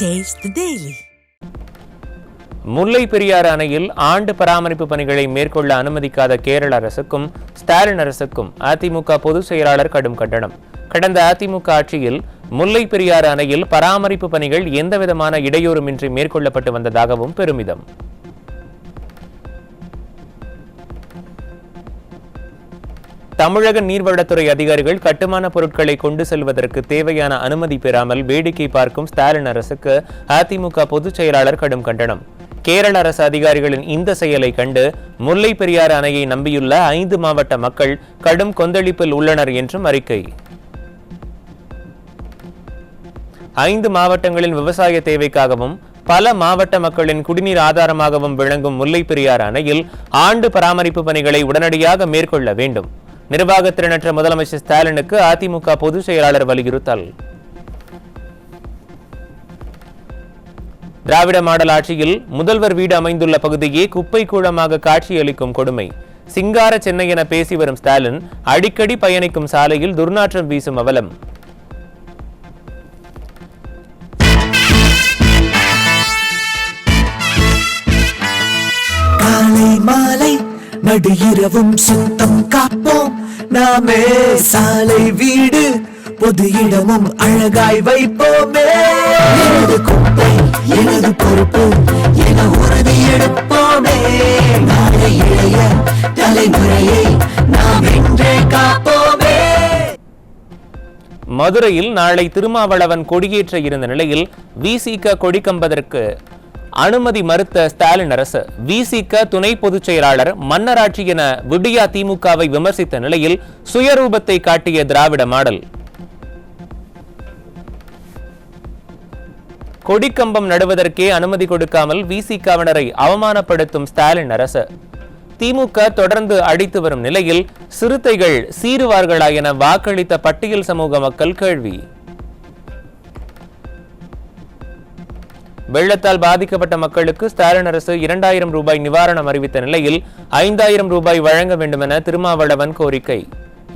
Taste the Daily. முல்லை பெரியாறு அணையில் ஆண்டு பராமரிப்பு பணிகளை மேற்கொள்ள அனுமதிக்காத கேரள அரசுக்கும் ஸ்டாலின் அரசுக்கும் அதிமுக பொதுச் செயலாளர் கடும் கண்டனம். கடந்த அதிமுக ஆட்சியில் முல்லை பெரியாறு அணையில் பராமரிப்பு பணிகள் எந்தவிதமான இடையூறுமின்றி மேற்கொள்ளப்பட்டு வந்ததாகவும் பெருமிதம். தமிழக நீர்வளத்துறை அதிகாரிகள் கட்டுமான பொருட்களை கொண்டு செல்வதற்கு தேவையான அனுமதி பெறாமல் வேடிக்கை பார்க்கும் ஸ்டாலின் அரசுக்கு அதிமுக பொதுச் செயலாளர் கடும் கண்டனம். கேரள அரசு அதிகாரிகளின் இந்த செயலை கண்டு முல்லை பெரியாறு அணையை நம்பியுள்ள 5 மாவட்ட மக்கள் கடும் கொந்தளிப்பில் உள்ளனர் என்றும் அறிக்கை. 5 மாவட்டங்களின் விவசாய தேவைக்காகவும் பல மாவட்ட மக்களின் குடிநீர் ஆதாரமாகவும் விளங்கும் முல்லை பெரியாறு அணையில் ஆண்டு பராமரிப்பு பணிகளை உடனடியாக மேற்கொள்ள வேண்டும். நிர்வாகத்திறனற்ற முதலமைச்சர் ஸ்டாலினுக்கு அதிமுக பொதுச் செயலாளர் வலியுறுத்தல். திராவிட மாடல் ஆட்சியில் முதல்வர் வீடு அமைந்துள்ள பகுதியே குப்பை கூளமாக காட்சியளிக்கும் கொடுமை. சிங்கார சென்னை என பேசி வரும் ஸ்டாலின் அடிக்கடி பயணிக்கும் சாலையில் துர்நாற்றம் வீசும் அவலம். காலை மாலை நடு இரவும் சுத்தம் காப்போம் நாமே, சாலை வீடு பொது இடமும் அழகாய் வைப்போமே. எனது குப்பை எனது பொறுப்பு என உறுதி எடுப்போமே. நாளை இளைய தலைமுறையை நாம் என்றே காப்போமே. மதுரையில் நாளை திருமாவளவன் கொடியேற்ற இருந்த நிலையில் விசிக கொடிக்கம்பதற்கு அனுமதி மறுத்த ஸ்டாலின் அரசு விசிக துணை பொதுச் செயலாளர் மன்னராட்சி என விடியா திமுகவை விமர்சித்த நிலையில் சுயரூபத்தை காட்டிய திராவிட மாடல். கொடிக்கம்பம் நடுவதற்கே அனுமதி கொடுக்காமல் விசிகவினரை அவமானப்படுத்தும் ஸ்டாலின் அரசு. திமுக தொடர்ந்து அடித்து வரும் நிலையில் சிறுத்தைகள் சீருவார்களா என வாக்களித்த பட்டியல் சமூக மக்கள் கேள்வி. வெள்ளத்தால் பாதிக்கப்பட்ட மக்களுக்கு ஸ்டாலின் அரசு 2000 ரூபாய் நிவாரணம் அறிவித்த நிலையில் 5000 ரூபாய் வழங்க வேண்டும் என திருமாவளவன் கோரிக்கை.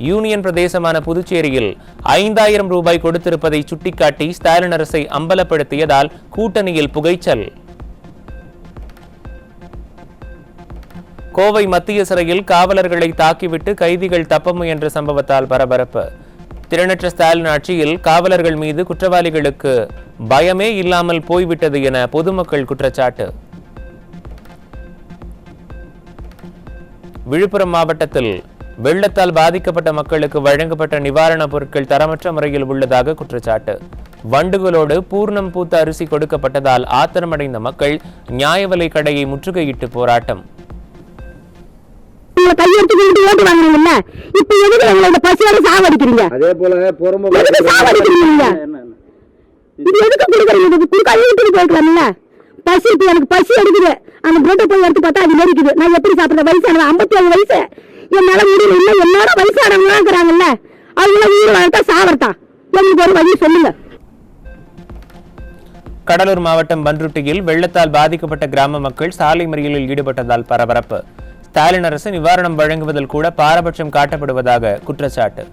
யூனியன் பிரதேசமான புதுச்சேரியில் 5000 ரூபாய் கொடுத்திருப்பதை சுட்டிக்காட்டி ஸ்டாலின் அரசை அம்பலப்படுத்தியதால் கூட்டணியில் புகைச்சல். கோவை மத்திய சிறையில் காவலர்களை தாக்கிவிட்டு கைதிகள் தப்ப முயன்ற சம்பவத்தால் பரபரப்பு. திறனற்ற ஸ்டாலின் ஆட்சியில் காவலர்கள் மீது குற்றவாளிகளுக்கு பயமே இல்லாமல் போய்விட்டது என பொதுமக்கள் குற்றச்சாட்டு. விழுப்புரம் மாவட்டத்தில் வெள்ளத்தால் பாதிக்கப்பட்ட மக்களுக்கு வழங்கப்பட்ட நிவாரணப் பொருட்கள் தரமற்ற முறையில் உள்ளதாக குற்றச்சாட்டு. வண்டுகளோடு பூர்ணம் பூத்த அரிசி கொடுக்கப்பட்டதால் ஆத்திரமடைந்த மக்கள் நியாய விலை கடையை முற்றுகையிட்டு போராட்டம். கையெழுத்து ஓட்டு வாங்கணும்ல, இப்ப எதுக்கு எங்களோட பசியோட சாவடிக்கிறீங்க? அதே போல சாவடிக்கிறீங்க. இது எதுக்கு கொடுக்குறீங்க? கையெழுத்து போய்க்கலாம்ல. பசி இப்ப எனக்கு பசி எடுக்குது, அந்த பிரெட்டை போய் எடுத்து பார்த்தா அது நெருக்குது. நான் எப்படி சாப்பிட்ற? வயசானவன் 57 வயசு, என்னால முடியல. இல்ல என்னோட வயசானவங்க இருக்கிறாங்கல்ல, அவங்கள உயிர் வளர்த்தா சாவர்த்தா, எங்களுக்கு ஒரு வழி சொல்லுங்க. கடலூர் மாவட்டம் பன்ருட்டியில் வெள்ளத்தால் பாதிக்கப்பட்ட கிராம மக்கள் சாலை மறியலில் ஈடுபட்டதால் பரபரப்பு. ஸ்டாலின் அரசு நிவாரணம் வழங்குவதில் கூட பாரபட்சம் காட்டப்படுவதாக குற்றச்சாட்டு.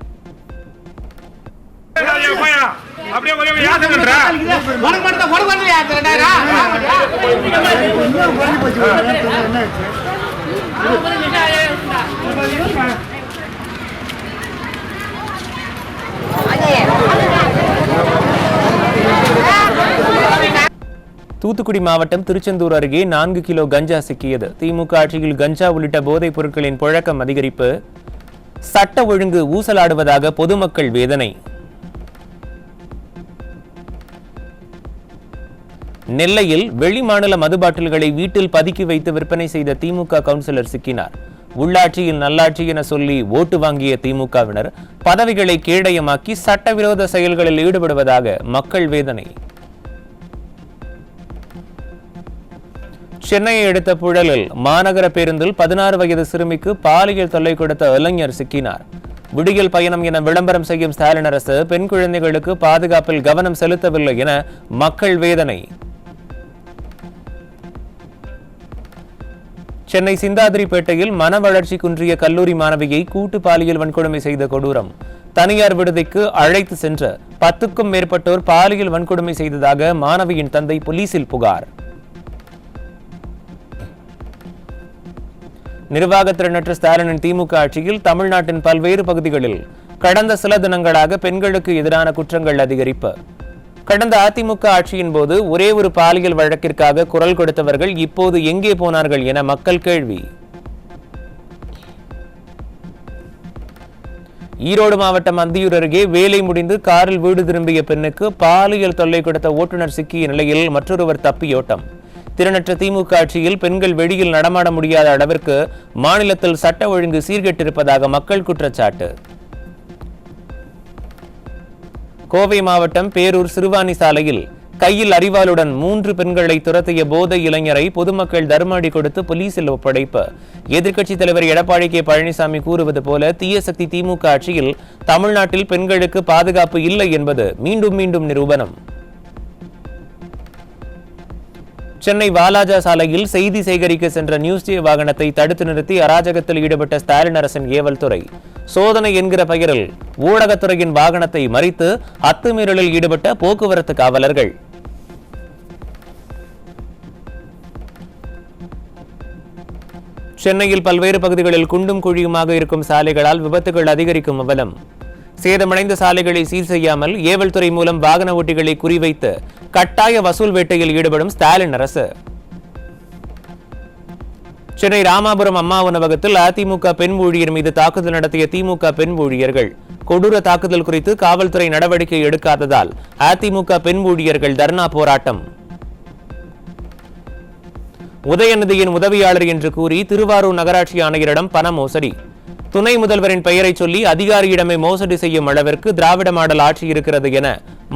தூத்துக்குடி மாவட்டம் திருச்செந்தூர் அருகே 4 கிலோ கஞ்சா சிக்கியது. திமுக ஆட்சியில் கஞ்சா உள்ளிட்ட போதைப் பொருட்களின் புழக்கம் அதிகரிப்பு, சட்ட ஒழுங்கு ஊசலாடுவதாக பொதுமக்கள் வேதனை. நெல்லையில் வெளிமாநில மது பாட்டில்களை வீட்டில் பதுக்கி வைத்து விற்பனை செய்த திமுக கவுன்சிலர் சிக்கினார். உள்ளாட்சியில் நல்லாட்சி என சொல்லி ஓட்டு வாங்கிய திமுகவினர் பதவிகளை கேடயமாக்கி சட்டவிரோத செயல்களில் ஈடுபடுவதாக மக்கள் வேதனை. சென்னையை அடுத்த புழலில் மாநகர பேருந்தில் 16 வயது சிறுமிக்கு பாலியல் தொல்லை கொடுத்த இளைஞர் சிக்கினார். விடியல் பயணம் என விளம்பரம் செய்யும் ஸ்டாலின் அரசு பெண் குழந்தைகளுக்கு பாதுகாப்பில் கவனம் செலுத்தவில்லை என மக்கள் வேதனை. சென்னை சிந்தாதிரிப்பேட்டையில் மன வளர்ச்சி குன்றிய கல்லூரி மாணவியை கூட்டு பாலியல் வன்கொடுமை செய்த கொடூரம். தனியார் விடுதிக்கு அழைத்து சென்று 10க்கும் மேற்பட்டோர் பாலியல் வன்கொடுமை செய்ததாக மாணவியின் தந்தை போலீசில் புகார். நிர்வாகத்திறனற்ற ஸ்டாலினின் திமுக ஆட்சியில் தமிழ்நாட்டின் பல்வேறு பகுதிகளில் கடந்த சில தினங்களாக பெண்களுக்கு எதிரான குற்றங்கள் அதிகரிப்பு. கடந்த அதிமுக ஆட்சியின் போது ஒரே ஒரு பாலியல் வழக்கிற்காக குரல் கொடுத்தவர்கள் இப்போது எங்கே போனார்கள் என மக்கள் கேள்வி. ஈரோடு மாவட்டம் அந்தியூர் அருகே வேலை முடிந்து காரில் வீடு திரும்பிய பெண்ணுக்கு பாலியல் தொல்லை கொடுத்த ஓட்டுநர் சிக்கிய நிலையில் மற்றொருவர் தப்பியோட்டம். திறனற்ற திமுக ஆட்சியில் பெண்கள் வெளியில் நடமாட முடியாத அளவிற்கு மாநிலத்தில் சட்ட ஒழுங்கு சீர்கெட்டிருப்பதாக மக்கள் குற்றச்சாட்டு. கோவை மாவட்டம் பேரூர் சிறுவாணி சாலையில் கையில் அரிவாளுடன் 3 பெண்களை துரத்திய போதை இளைஞரை பொதுமக்கள் தர்மஅடி கொடுத்து போலீசில் ஒப்படைப்பு. எதிர்க்கட்சித் தலைவர் எடப்பாடி கே பழனிசாமி கூறுவது போல தீய சக்தி திமுக ஆட்சியில் தமிழ்நாட்டில் பெண்களுக்கு பாதுகாப்பு இல்லை என்பது மீண்டும் மீண்டும் நிரூபணம். சென்னை வாலாஜா சாலையில் செய்தி சேகரிக்க சென்ற நியூஸ் ஜே வாகனத்தை தடுத்து நிறுத்தி அராஜகத்தில் ஈடுபட்ட ஸ்டாலின் அரசின் ஏவல் துறை. சோதனை என்கிற பெயரில் ஊடகத்துறையின் வாகனத்தை மறித்து அத்துமீறலில் ஈடுபட்ட போக்குவரத்து காவலர்கள். சென்னையில் பல்வேறு பகுதிகளில் குண்டும் குழியுமாக இருக்கும் சாலைகளால் விபத்துகள் அதிகரிக்கும் அவலம். சேதமடைந்த சாலைகளை சீர் செய்யாமல் ஏவல் துறை மூலம் வாகன ஓட்டிகளை குறிவைத்து கட்டாய வசூல் வேட்டையில் ஈடுபடும் ஸ்டாலின் அரசு. சென்னை ராமாபுரம் அம்மா உணவகத்தில் அதிமுக பெண் ஊழியர் மீது தாக்குதல் நடத்திய திமுக பெண் ஊழியர்கள். கொடூர தாக்குதல் குறித்து காவல்துறை நடவடிக்கை எடுக்காததால் அதிமுக பெண் ஊழியர்கள் தர்ணா போராட்டம். உதயநிதியின் உதவியாளர் என்று கூறி திருவாரூர் நகராட்சி ஆணையரிடம் பண மோசடி. துணை முதல்வரின் பெயரை சொல்லி அதிகாரியிடமே மோசடி செய்யும் அளவிற்கு திராவிட மாடல் ஆட்சி இருக்கிறது என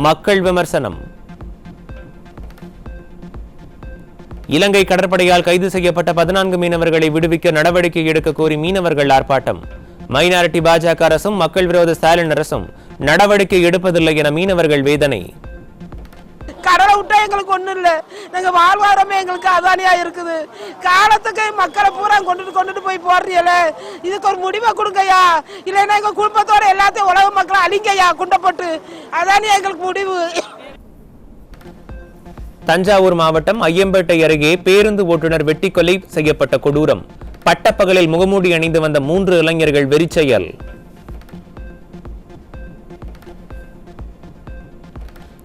மக்கள் விமர்சனம். இலங்கை கடற்படையால் கைது செய்யப்பட்ட 14 மீனவர்களை விடுவிக்க நடவடிக்கை எடுக்க கோரி மீனவர்கள் ஆர்ப்பாட்டம். மைனாரிட்டி பாஜக அரசும் மக்கள் விரோத ஸ்டாலின் அரசும் நடவடிக்கை எடுப்பதில்லை என மீனவர்கள் வேதனை. கடலை விட்டா எங்களுக்கு ஒண்ணும் இல்ல, நாங்க வாழ்வாரமே எங்களுக்கு அதானியா இருக்குது. காலத்துக்கு மக்களை பூரா கொண்டுட்டு போய் போடுறீல, இதுக்கு ஒரு முடிவை கொடுங்கய்யா, இல்லைன்னா எங்க குடும்பத்தோட எல்லாத்தையும் உலக மக்களை அழிங்கய்யா குண்டப்பட்டு. அதானியா எங்களுக்கு முடிவு. தஞ்சாவூர் மாவட்டம் ஐயம்பேட்டை அருகே பேருந்து ஓட்டுநர் வெட்டி கொலை செய்யப்பட்ட கொடூரம். பட்டப்பகலில் முகமூடி அணிந்து வந்த 3 இளைஞர்கள் வெறிச்செயல்.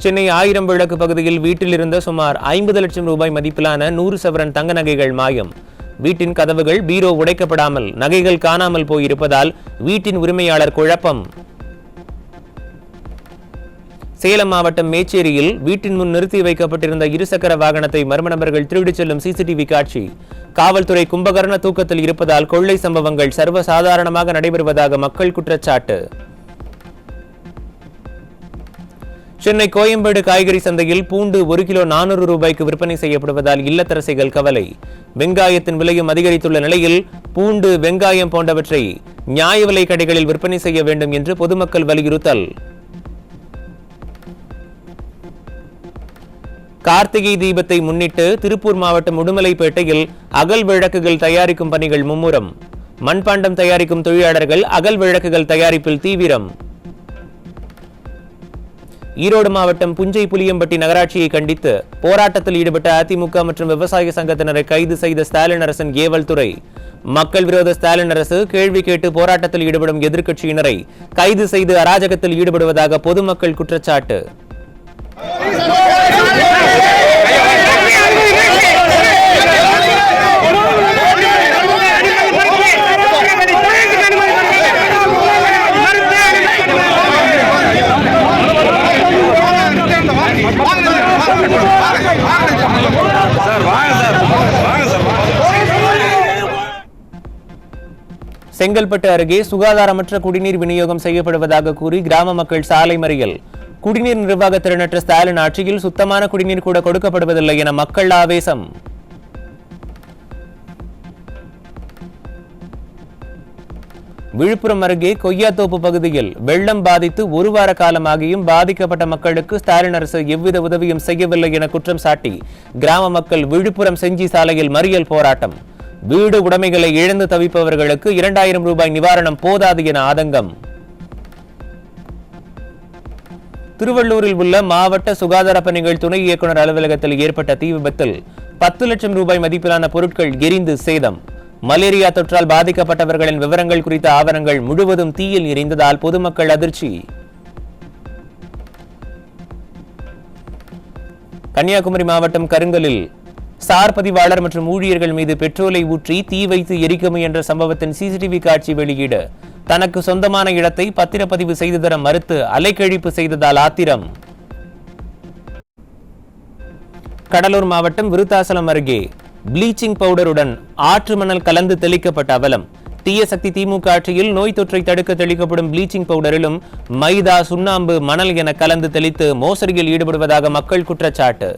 சென்னை 1000 விளக்கு பகுதியில் வீட்டில் இருந்த சுமார் 50 லட்சம் ரூபாய் மதிப்பிலான 100 சவரன் தங்க நகைகள் மாயம். வீட்டின் கதவுகள் பீரோ உடைக்கப்படாமல் நகைகள் காணாமல் போயிருப்பதால் வீட்டின் உரிமையாளர் குழப்பம். சேலம் மாவட்டம் மேச்சேரியில் வீட்டின் முன் நிறுத்தி வைக்கப்பட்டிருந்த இருசக்கர வாகனத்தை மர்ம நபர்கள் திருடிச் செல்லும் சிசிடிவி காட்சி. காவல்துறை கும்பகர்ண தூக்கத்தில் இருப்பதால் கொள்ளை சம்பவங்கள் சர்வசாதாரணமாக நடைபெறுவதாக மக்கள் குற்றச்சாட்டு. சென்னை கோயம்பேடு காய்கறி சந்தையில் பூண்டு 1 கிலோ 400 ரூபாய்க்கு விற்பனை செய்யப்படுவதால் இல்லத்தரசிகள் கவலை. வெங்காயத்தின் விலையும் அதிகரித்துள்ள நிலையில் பூண்டு, வெங்காயம் போன்றவற்றை நியாய விலை கடைகளில் விற்பனை செய்ய வேண்டும் என்று பொதுமக்கள் வலியுறுத்தல். கார்த்திகை தீபத்தை முன்னிட்டு திருப்பூர் மாவட்டம் உடுமலைப்பேட்டையில் அகல் விளக்குகள் தயாரிக்கும் பணிகள் மும்முரம். மண்பாண்டம் தயாரிக்கும் தொழிலாளர்கள் அகல் விளக்குகள் தயாரிப்பில் தீவிரம். ஈரோடு மாவட்டம் புஞ்சை புளியம்பட்டி நகராட்சியை கண்டித்து போராட்டத்தில் ஈடுபட்ட அதிமுக மற்றும் விவசாய சங்கத்தினரை கைது செய்த ஸ்டாலின் அரசின் ஏவல் துறை. மக்கள் விரோத ஸ்டாலின் அரசு கேள்வி கேட்டு போராட்டத்தில் ஈடுபடும் எதிர்க்கட்சியினரை கைது செய்து அராஜகத்தில் ஈடுபடுவதாக பொதுமக்கள் குற்றச்சாட்டு. செங்கல்பட்டு அருகே சுகாதாரமற்ற குடிநீர் விநியோகம் செய்யப்படுவதாக கூறி கிராம மக்கள் சாலை மறியல். குடிநீர் நிர்வாக திறனற்ற ஸ்டாலின் ஆட்சியில் சுத்தமான குடிநீர் கூட கொடுக்கப்படுவதில்லை என மக்கள் ஆவேசம். விழுப்புரம் அருகே கொய்யாத்தோப்பு பகுதியில் வெள்ளம் பாதித்து 1 வார காலமாகியும் பாதிக்கப்பட்ட மக்களுக்கு ஸ்டாலின் அரசு எவ்வித உதவியும் செய்யவில்லை என குற்றம் சாட்டி கிராம மக்கள் விழுப்புரம் செஞ்சி சாலையில் மறியல் போராட்டம். வீடு உடைமைகளை இழந்து தவிப்பவர்களுக்கு 2000 ரூபாய் நிவாரணம் போதாது என ஆதங்கம். திருவள்ளூரில் உள்ள மாவட்ட சுகாதார பணிகள் துணை இயக்குநர் அலுவலகத்தில் ஏற்பட்ட தீ விபத்தில் 10 லட்சம் ரூபாய் மதிப்பிலான பொருட்கள் எரிந்து சேதம். மலேரியா தொற்றால் பாதிக்கப்பட்டவர்களின் விவரங்கள் குறித்த ஆவணங்கள் முழுவதும் தீயில் எரிந்ததால் பொதுமக்கள் அதிர்ச்சி. கன்னியாகுமரி மாவட்டம் கருங்கலில் சார் பதிவாளர் மற்றும் ஊழியர்கள் மீது பெட்ரோலை ஊற்றி தீ வைத்து எரிக்க முயன்ற சம்பவத்தின் சிசிடிவி காட்சி வெளியீடு. தனக்கு சொந்தமான இடத்தை பத்திரப்பதிவு செய்து தர மறுத்து அலைக்கழிப்பு செய்ததால் ஆத்திரம். கடலூர் மாவட்டம் விருத்தாசலம் அருகே ப்ளீச்சிங் பவுடருடன் ஆற்று மணல் கலந்து தெளிக்கப்பட்ட அவலம். தீய சக்தி திமுக ஆட்சியில் நோய் தொற்றை தடுக்க தெளிக்கப்படும் ப்ளீச்சிங் பவுடரிலும் மைதா, சுண்ணாம்பு, மணல் என கலந்து தெளித்து மோசடியில் ஈடுபடுவதாக மக்கள் குற்றச்சாட்டு.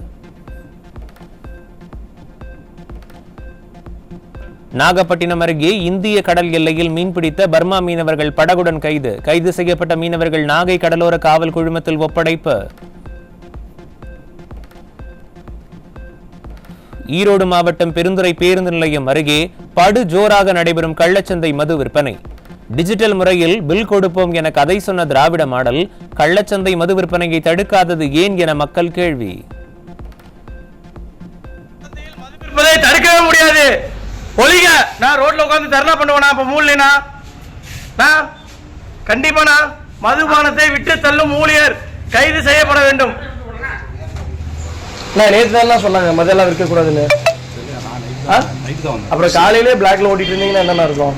நாகப்பட்டினம் அருகே இந்திய கடல் எல்லையில் மீன்பிடித்த பர்மா மீனவர்கள் படகுடன் கைது செய்யப்பட்ட மீனவர்கள் நாகை கடலோர காவல் குழுமத்தில் ஒப்படைப்பு. ஈரோடு மாவட்டம் பெருந்துறை பேருந்து நிலையம் அருகே படு ஜோராக நடைபெறும் கள்ளச்சந்தை மது விற்பனை. டிஜிட்டல் முறையில் பில் கொடுப்போம் என கதை சொன்ன திராவிட மாடல் கள்ளச்சந்தை மது விற்பனையை தடுக்காதது ஏன் என மக்கள் கேள்வி. தடுக்கவே முடியாது. ஒளிங்க, நான் ரோட்ல உட்கார்ந்து தர்ணா பண்ணுவேனா? அப்ப மூலினா கண்டிப்பா மதுபானத்தை விட்டு தள்ளும் ஊழியர் கைது செய்யப்பட வேண்டும். நேற்று தான் சொன்னாங்க மதெல்லாம் விற்க கூடாதுன்னு. அப்புறம் காலையிலே பிளாக்ல ஓட்டிட்டு இருந்தீங்கன்னா என்னென்ன இருக்கும்?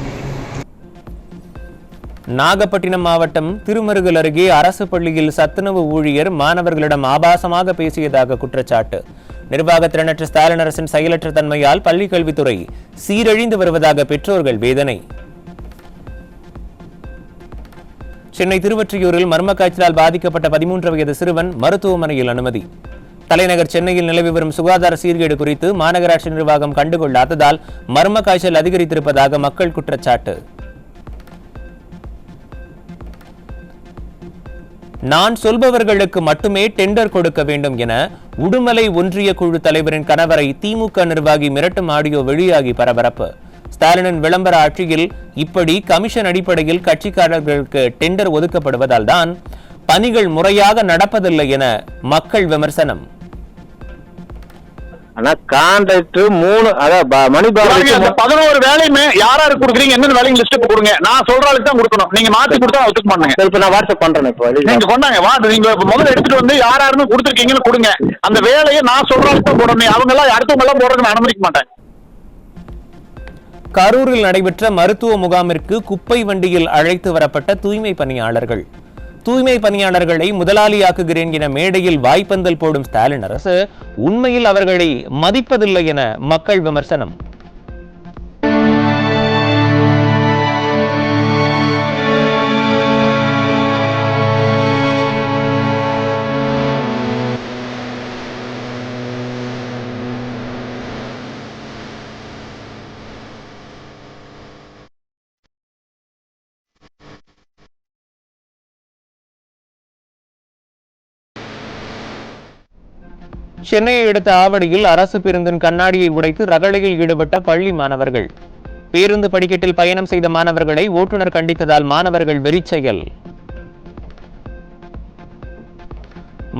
நாகப்பட்டினம் மாவட்டம் திருமருகல் அருகே அரசு பள்ளியில் சத்துணவு ஊழியர் மாணவர்களிடம் ஆபாசமாக பேசியதாக குற்றச்சாட்டு. நிர்வாக திறனற்ற ஸ்டாலின் அரசின் செயலற்ற தன்மையால் பள்ளிக் கல்வித்துறை சீரழிந்து வருவதாக பெற்றோர்கள் வேதனை. சென்னை திருவொற்றியூரில் மர்ம காய்ச்சலால் பாதிக்கப்பட்ட 13 வயது சிறுவன் மருத்துவமனையில் அனுமதி. தலைநகர் சென்னையில் நிலவி வரும் சுகாதார சீர்கேடு குறித்து மாநகராட்சி நிர்வாகம் கண்டுகொள்ளாததால் மர்ம காய்ச்சல் அதிகரித்திருப்பதாக மக்கள் குற்றச்சாட்டு. நான் சொல்பவர்களுக்கு மட்டுமே டெண்டர் கொடுக்க வேண்டும் என உடுமலை ஒன்றிய குழு தலைவரின் கணவரை திமுக நிர்வாகி மிரட்டும் ஆடியோ வெளியாகி பரபரப்பு. ஸ்டாலினின் விளம்பர ஆட்சியில் இப்படி கமிஷன் அடிப்படையில் கட்சிக்காரர்களுக்கு டெண்டர் ஒதுக்கப்படுவதால் தான் பணிகள் முறையாக நடப்பதில்லை என மக்கள் விமர்சனம். ஆனா கான்ட்ராக்டர் 3 மணிபாரதி 11 வேலையுமே யாராருக்கு கொடுக்குறீங்க, என்னென்ன வேலைங்க லிஸ்ட் கொடுங்க. நான் சொல்ற ஆளுக்கு தான் கொடுக்கணும். நீங்க மாத்தி கொடுத்தா ஒத்துக்க மாட்டீங்க. இப்ப நான் வாட்ஸ்அப் பண்றேன். இப்போ நீங்க கொண்டாங்க நீங்க முதல்ல எடுத்துட்டு வந்து யாராருன்னு கொடுத்துருக்கீங்கன்னு கொடுங்க. அந்த வேலையை நான் சொல்ற ஆளுக்கு தான் போடணும். அவங்க எல்லாம் அடுத்தவங்க எல்லாம் போடுறதுக்கு நான் அனுமதிக்க மாட்டேன். கரூரில் நடைபெற்ற மருத்துவ முகாமிற்கு குப்பை வண்டியில் அழைத்து வரப்பட்ட தூய்மை பணியாளர்கள். தூய்மை பணியாளர்களை முதலாளியாக்குகிறேன் என மேடையில் வாய்ப்பந்தல் போடும் ஸ்டாலின் அரசு உண்மையில் அவர்களை மதிப்பதில்லை என மக்கள் விமர்சனம். சென்னையை அடுத்த ஆவடியில் அரசு பேருந்தின் கண்ணாடியை உடைத்து ரகளையில் ஈடுபட்ட பள்ளி மாணவர்கள். பேருந்து படிக்கட்டில் பயணம் செய்த மாணவர்களை ஓட்டுநர் கண்டித்ததால் மாணவர்கள் வெறிச்செயல்.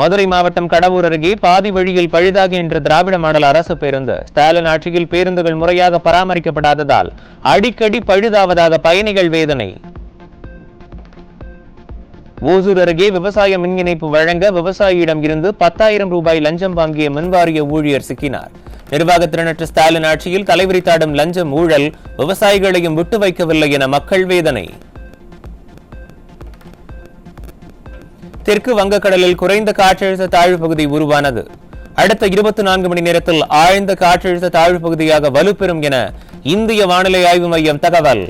மதுரை மாவட்டம் கடவூர் அருகே பாதி வழியில் பழுதாகி நின்ற திராவிட மாடல் அரசு பேருந்து. ஸ்டாலின் ஆட்சியில் பேருந்துகள் முறையாக பராமரிக்கப்படாததால் அடிக்கடி பழுதாவதாக பயணிகள் வேதனை. ஓசூர் அருகே விவசாய மின் இணைப்பு வழங்க விவசாயியிடம் இருந்து 10,000 ரூபாய் லஞ்சம் வாங்கிய மின்வாரிய ஊழியர் சிக்கினார். நிர்வாக திறனற்ற ஸ்டாலின் ஆட்சியில் தலைவிரித்தாடும் லஞ்சம் ஊழல் விவசாயிகளையும் விட்டு வைக்கவில்லை என மக்கள் வேதனை. தெற்கு வங்கக்கடலில் குறைந்த காற்றழுத்த தாழ்வு பகுதி உருவானது. அடுத்த 24 மணி நேரத்தில் ஆழ்ந்த காற்றழுத்த தாழ்வு பகுதியாக வலுப்பெறும் என இந்திய வானிலை ஆய்வு மையம் தகவல்.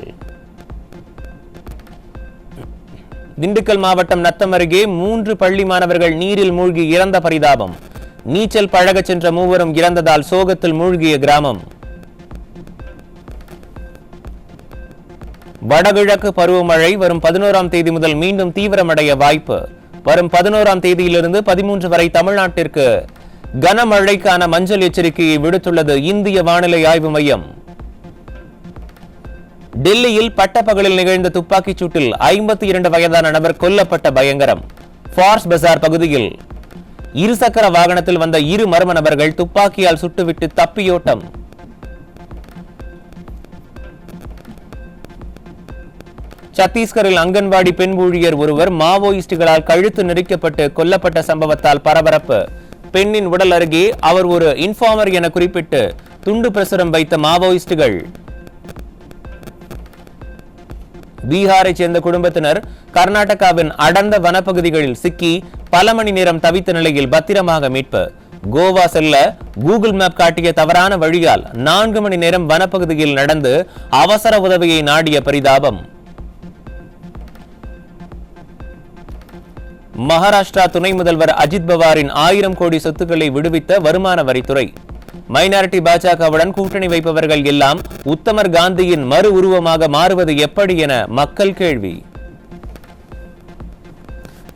திண்டுக்கல் மாவட்டம் நத்தம் அருகே 3 பள்ளி மாணவர்கள் நீரில் மூழ்கி இறந்த பரிதாபம். நீச்சல் பழகச் சென்ற மூவரும் இறந்ததால் சோகத்தில் மூழ்கிய கிராமம். வடகிழக்கு பருவமழை வரும் 11ஆம் தேதி முதல் மீண்டும் தீவிரமடைய வாய்ப்பு. வரும் 11ஆம் தேதியிலிருந்து 13 வரை தமிழ்நாட்டிற்கு கனமழைக்கான மஞ்சள் எச்சரிக்கையை விடுத்துள்ளது இந்திய வானிலை ஆய்வு மையம். டெல்லியில் பட்டப்பகலில் நிகழ்ந்த துப்பாக்கிச் சூட்டில் 52 வயதான நபர் கொல்லப்பட்ட பயங்கரம். ஃபார்ஸ் பஜார் பகுதியில் இருசக்கர வாகனத்தில் வந்த இரு மர்ம நபர்கள் துப்பாக்கியால் சுட்டுவிட்டு தப்பியோட்டம். சத்தீஸ்கரில் அங்கன்வாடி பெண் ஊழியர் ஒருவர் மாவோயிஸ்டுகளால் கழுத்து நெரிக்கப்பட்டு கொல்லப்பட்ட சம்பவத்தால் பரபரப்பு. பெண்ணின் உடல் அருகே அவர் ஒரு இன்ஃபார்மர் என குறிப்பிட்டு துண்டு பிரசுரம் வைத்த மாவோயிஸ்டுகள். பீகாரை சேர்ந்த குடும்பத்தினர் கர்நாடகாவின் அடர்ந்த வனப்பகுதிகளில் சிக்கி பல மணி நேரம் தவித்த நிலையில் பத்திரமாக மீட்பு. கோவா செல்ல கூகுள் மேப் காட்டிய தவறான வழியால் 4 மணி நேரம் வனப்பகுதியில் நடந்து அவசர உதவியை நாடிய பரிதாபம். மகாராஷ்டிரா துணை முதல்வர் அஜித் பவாரின் 1000 கோடி சொத்துக்களை விடுவித்த வருமான வரித்துறை. மைனாரிட்டி பாஜகவுடன் கூட்டணி வைப்பவர்கள் எல்லாம் உத்தமர் காந்தியின் மறு உருவமாக மாறுவது எப்படி என மக்கள் கேள்வி.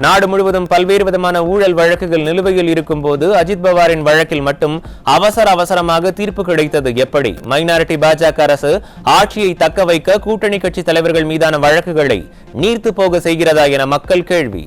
நாடு முழுவதும் பல்வேறு விதமான ஊழல் வழக்குகள் நிலுவையில் இருக்கும் போது அஜித் பவாரின் வழக்கில் மட்டும் அவசரமாக தீர்ப்பு கிடைத்தது எப்படி? மைனாரிட்டி பாஜக அரசு ஆட்சியை தக்க வைக்க கூட்டணி கட்சி தலைவர்கள் மீதான வழக்குகளை நீர்த்து போக செய்கிறதா என மக்கள் கேள்வி.